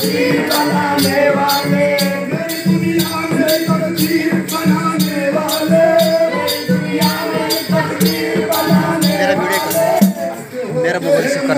तकदीर बनाने वाले, मेरी दुनिया में तकदीर बनाने वाले, मेरी दुनिया में तकदीर बनाने वाले। मेरा मोबाइल से कर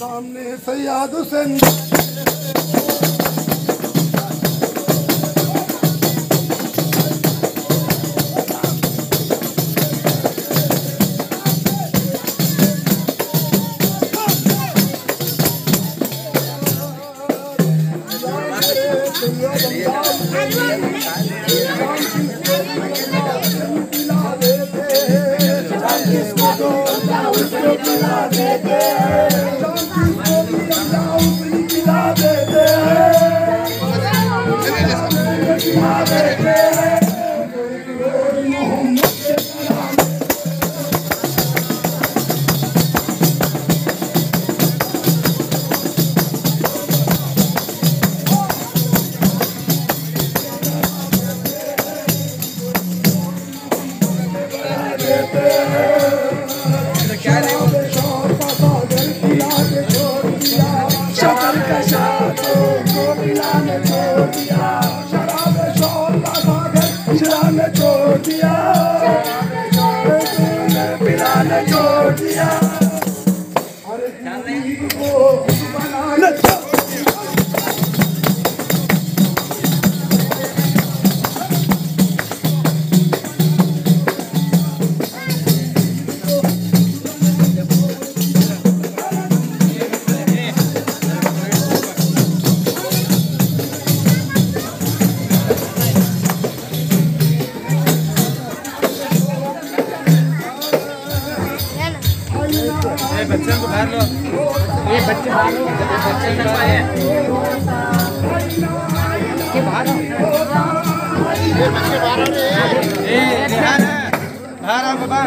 सामने सैयद हुसैन छोड़ दिया। बच्चे को बाहर लो, ये बच्चे बाहर लो, बच्चे कर पाए के बाहर आओ, ये बच्चे बाहर आ रहे हैं, ये बाहर है, बाहर आओ बाबा।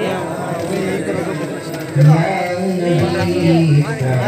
या नबी